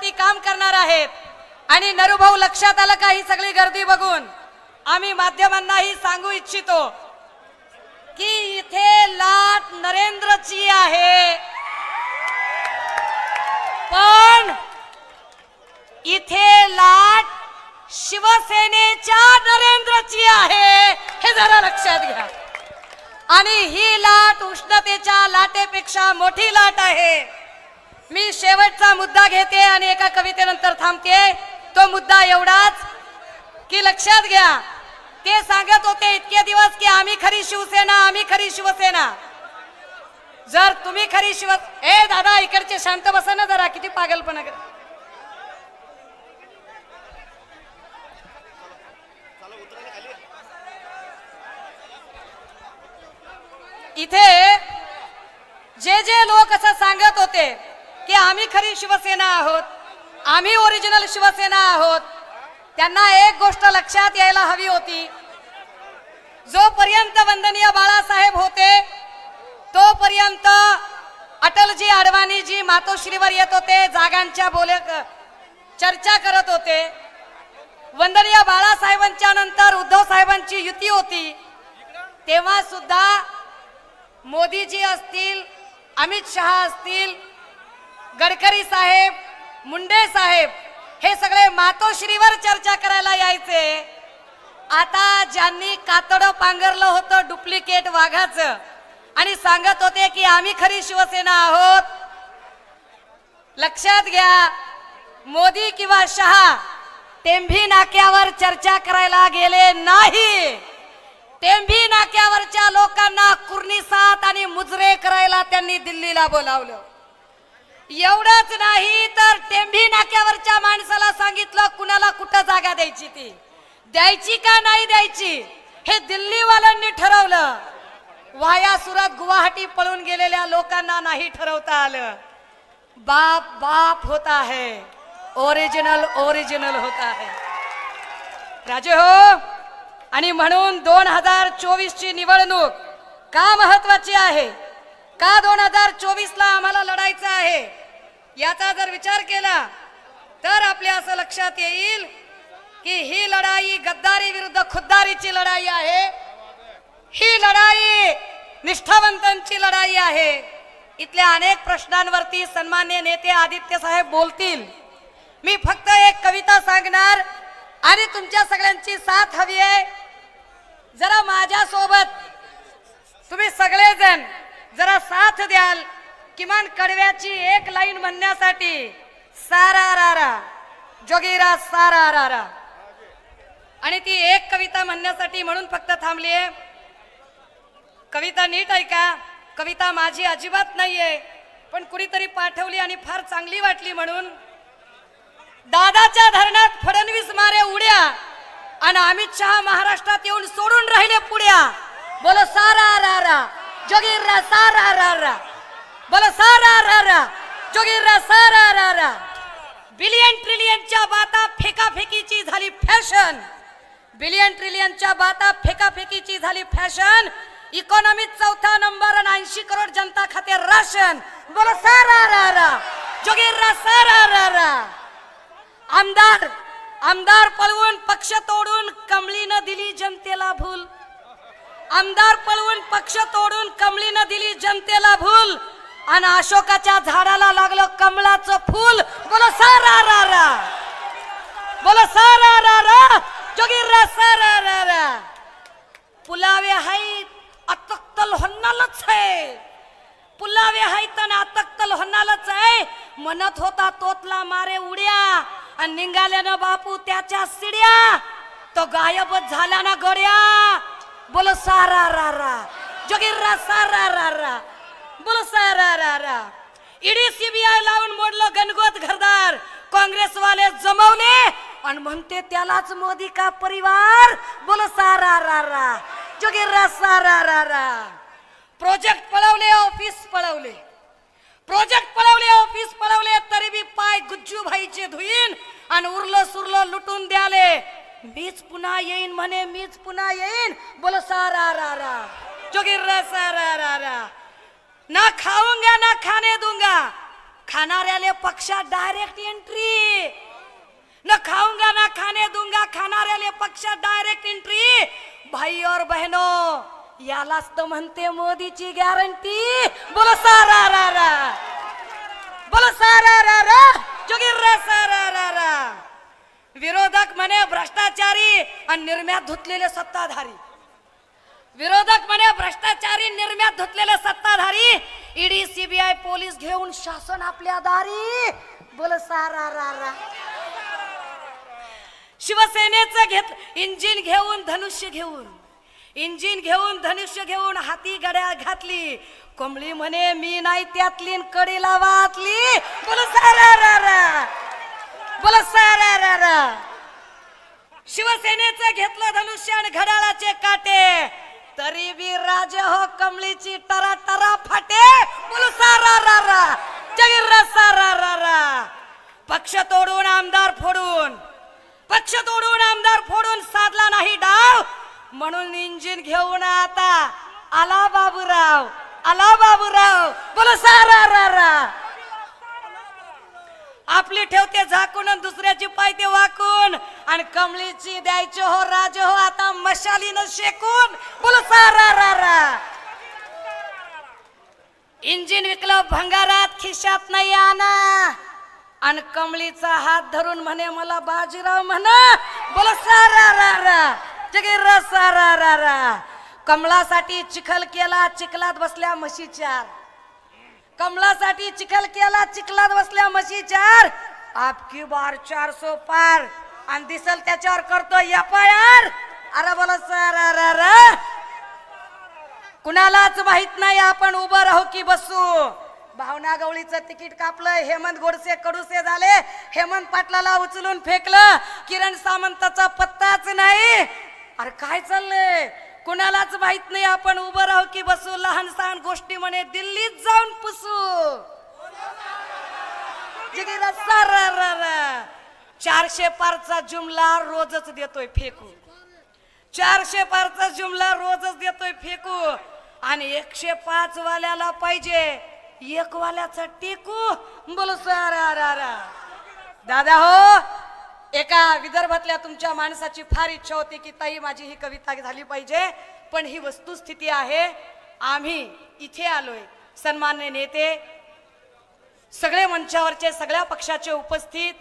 जनतेसाठी काम करणार आहेत। आणि नरूभाऊ लक्षात आलं का ही सगळी गर्दी बघून आम्ही माध्यमांनाही सांगू इच्छितो की इथे लाट नरेंद्रची आहे, पण इथे लाट शिवसेनेच्या नरेंद्रची आहे, हे जरा लक्षात घ्या। आणि ही लाट उष्णतेच्या लाटेपेक्षा मोठी लाट आहे। मी शेवटचा मुद्दा घेते आणि एका कवितेनंतर थांबते। तो मुद्दा एवढाच की लक्षात घ्या, ते सांगत होते इतके दिवस की आम्ही खरी शिवसेना, आम्ही खरी शिवसेना। जर तुम्ही खरी ए दादा इकडचे शांत बसा ना जरा, किती पागलपणा कर। इथे जे जे लोक असं सांगत होते की आम्ही खरी शिवसेना आहोत, आम्ही ओरिजिनल शिवसेना आहोत, त्यांना एक गोष्ट लक्षात यायला हवी होती, जोपर्यंत वंदनीय बाळासाहेब होते तोपर्यंत अटलजी अडवाणीजी मातोश्रीवर येत होते, जागांच्या चर्चा करत होते। वंदनीय बाळासाहेबांच्या नंतर उद्धव साहेबांची युती होती, तेव्हा सुद्धा मोदीजी असतील, अमित शहा असतील, गडकरी साहेब, मुंडे साहेब, हे सगळे मातोश्रीवर चर्चा करायला यायचे। आता ज्यांनी कातडं पांघरलं होतं डुप्लिकेट वाघाचं आणि सांगत होते की आम्ही खरी शिवसेना आहोत, लक्षात घ्या, मोदी किंवा शहा टेंभी नाक्यावर चर्चा करायला गेले नाही। टेंभी नाक्यावरच्या लोकांना कुर्निसात आणि मुजरे करायला त्यांनी दिल्लीला बोलावलं। एवढंच नाही तर टेंभी नाक्यावरच्या माणसाला सांगितलं कुणाला कुठं जागा द्यायची, ती द्यायची का नाही द्यायची हे दिल्लीवाल्यांनी ठरवलं। वाया सुरत गुवाहाटी पळून गेलेल्या लोकांना नाही ठरवता आलं। बाप बाप होता है, ओरिजिनल ओरिजिनल होता है, राजे हो। आणि म्हणून 2024 ची निवडणूक का महत्वाची आहे, का 2024 ला आम्हाला लढायचं आहे, याचा जर विचार केला तर आपल्या असं लक्षात येईल की ही लढाई गद्दारी विरुद्ध खुद्दारीची लढाई आहे। ही लढाई निष्ठावंतांची लढाई आहे। इथल्या अनेक प्रश्नांवरती सन्मान्य नेते आदित्य साहेब बोलतील। मी फक्त एक कविता सांगणार आणि तुमच्या सगळ्यांची साथ हवी आहे। जरा माझ्या सोबत तुम्ही सगळेजण जरा साथ द्याल, किमान कडव्याची एक लाईन म्हणण्यासाठी, सारा रारा जोगीरा सारा रारा, आणि ती एक कविता म्हणण्यासाठी म्हणून फक्त थांबलीये। कविता नीट ऐका, कविता माझी अजिबात नाहीये, पण कुणीतरी पाठवली आणि फार चांगली वाटली म्हणून। दादाच्या धरणात फडणवीस मारे उड्या आणि अमित शहा महाराष्ट्रात येऊन सोडून राहिले पुड्या। बोलो सारा रारा जोगीरा सारा रारा, बोलो सारा रारा जोगीरा सारा रारा। बिलियन ट्रिलियनच्या बाता फेकाफेकीची झाली फॅशन, बिलियन ट्रिलियनच्या बाता फेकाफेकीची झाली फॅशन। इकॉनॉमीत चौथा नंबर आणि 80 करोड जनता खाते राशन। बोलो सारा रारा जोगीरा सारा रारा। आमदार आमदार पळवून पक्ष तोडून कमळीनं दिली जनतेला भूल, आमदार पळवून पक्ष तोडून कमळीनं दिली जनतेला भूल, आणि अशोकाच्या झाडाला लागलं कमळाचं फूल। बोलो सारा रारा, बोलो सारा रारा जोगीरा सारा रारा। पुलावे आहेत अतक्तल होणारच आहे, पुलावे आहेत आणि अतक्तल होणारच आहे। म्हणत होता तोतला मारे उड्या आणि निघाल्यानं बापू त्याच्या सिड्या, तो गायबच झाला ना गड्या। बोलो सारा रारा जोगीरा सारा रारा, बोलो सारा रारा। ईडी सीबीआय लावून मोडलं गणगोत घरदार, काँग्रेसवाले जमवले आणि म्हणते त्यालाच मोदी का परिवार। बोलो सारा रारा जोगीरा सारा रारा। प्रोजेक्ट पळवले, ऑफिस पळवले, प्रोजेक्ट पळवले, ऑफिस पळवले, तरी बी पाय गुज्जू भाईचे धुईन आणि उरलं सुरलं लुटून द्याले। मीच पुन्हा येईन म्हणे, मीच पुन्हा येईन। बोलो सारा रारा जोगीरा सारा रारा। ना खाऊंगा ना खाने दूंगा, खाणाऱ्याले पक्षात डायरेक्ट एंट्री, न खाऊंगा ना खाने दूंगा खाणाऱ्याले पक्षात डायरेक्ट एंट्री। भाई और बहनों, यालाच तर म्हणते मोदीची गॅरंटी। बोलो सारा रा रा, बोलो सारा रा रा, जोगीर रा सारा रा रा। विरोधक म्हणे भ्रष्टाचारी आणि निर्म्यात धुतलेले सत्ताधारी, विरोधक म्हणे भ्रष्टाचारी निर्म्यात धुतलेले सत्ताधारी, ईडी सीबीआय पोलीस घेऊन शासन आपल्या दारी। बोल सारा रा रा। शिवसेनेचं घेत इंजिन घेऊन धनुष्य घेऊन, इंजिन घेऊन धनुष्य घेऊन हाती गड्या घातली, कमळी म्हणे मी नाही त्यातली कडीला वातली। बोल सारा रा रा, बोल सारा रा रा। शिवसेनेचं घेतलं धनुष्य आणि घड्याळाचे काटे, तरी बी राजे हो कमळीची टरा टरा फाटे। बोल सारा रा रा, जगीर रा सारा रा रा। पक्ष तोडून आमदार फोडून, पक्ष तोडून आमदार फोडून साधला नाही डाव, म्हणून इंजिन घेऊन आता आला बाबूराव, आला बाबूराव। बोल सारा रा रा। आपली ठेवते झाकून आणि दुसऱ्याची पायते वाकून, आणि कमळीची द्यायचे हो राजे हो आता मशालीनं शेकून। बोल सारा रा रा। इंजिन विकलं भंगारात खिशात नाही आणा, आणि कमळीचा हात धरून म्हणे मला बाजीराव म्हणा। बोल सारा रा रा, जगीर रा सारा रा रा। कमळासाठी चिखल केला चिखलात बसल्या म्हशी चार, कमळासाठी चिखल केला चिखलात बसल्या म्हशी चार। आपकी बार 400 पार, आणि दिसल त्याच्यावर करतो FIR। अरे बोला सारा रा रा। कुणालाच माहित नाही आपण उभं राहू की बसू। भावना गवळीचं तिकीट कापलं, हेमंत गोडसे कडूसे झाले, हेमंत पाटलाला उचलून फेकलं, किरण सामंताचा पत्ताच नाही। अरे काय चाललंय, कुणालाच माहित नाही आपण उभं राहू की बसू। लहान सहान गोष्टी म्हणे दिल्लीत जाऊन पुसू। जिगीरा सारा रा रा। 400 पारचा जुमला रोजच देतोय फेकू, 400 पारचा जुमला रोजच देतोय फेकू, आणि 105 वाल्याला पाहिजे एक वाल्याचा टेकू। बोलो सारा रा रा। दादा हो, एका विदर्भातल्या तुमच्या माणसाची फार इच्छा होती की ताई माझी ही कविता झाली पाहिजे, पण ही वस्तुस्थिती आहे। आम्ही इथे आलोय, सन्माननीय नेते सगळे मंचावरचे सगळ्या पक्षाचे उपस्थित,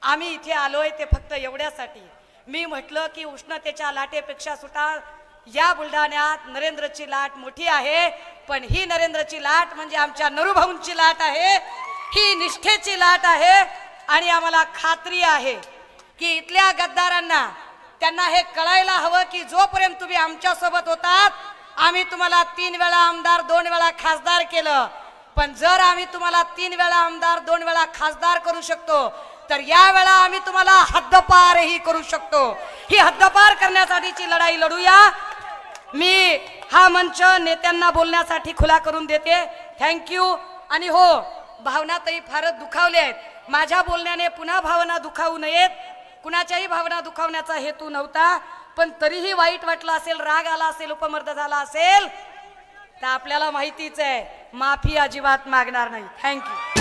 आम्ही इथे आलोय ते फक्त एवढ्यासाठी। मी म्हटलं की उष्णतेच्या लाटेपेक्षा सुद्धा या बुलढाण्यात नरेंद्रची लाट मोठी आहे, पण ही नरेंद्रची लाट म्हणजे आमच्या नरूभाऊंची लाट आहे, ही निष्ठेची लाट आहे। आणि आम्हाला खात्री आहे की इथल्या गद्दारांना त्यांना हे कळायला हवं की जोपर्यंत तुम्ही आमच्या सोबत होतात, आम्ही तुम्हाला 3 वेळा आमदार 2 वेळा खासदार केलं, पण जर आम्ही तुम्हाला 3 वेळा आमदार 2 वेळा खासदार करू शकतो, तर या वेळा आम्ही तुम्हाला हद्दपारही करू शकतो। ही हद्दपार करण्यासाठीची लढाई लढूया। मी हा मंच नेत्यांना बोलण्यासाठी खुला करून देते। थँक्यू। आणि हो, भावनातही फारच दुखावले आहेत, माझ्या बोलण्याने पुन्हा भावना दुखावू नयेत, कुणाच्याही भावना दुखावण्याचा हेतू नव्हता, पण तरीही वाईट वाटलं असेल, राग आला असेल, उपमर्द झाला असेल, तर आपल्याला माहितीच आहे, माफी अजिबात मागणार नाही। थँक्यू।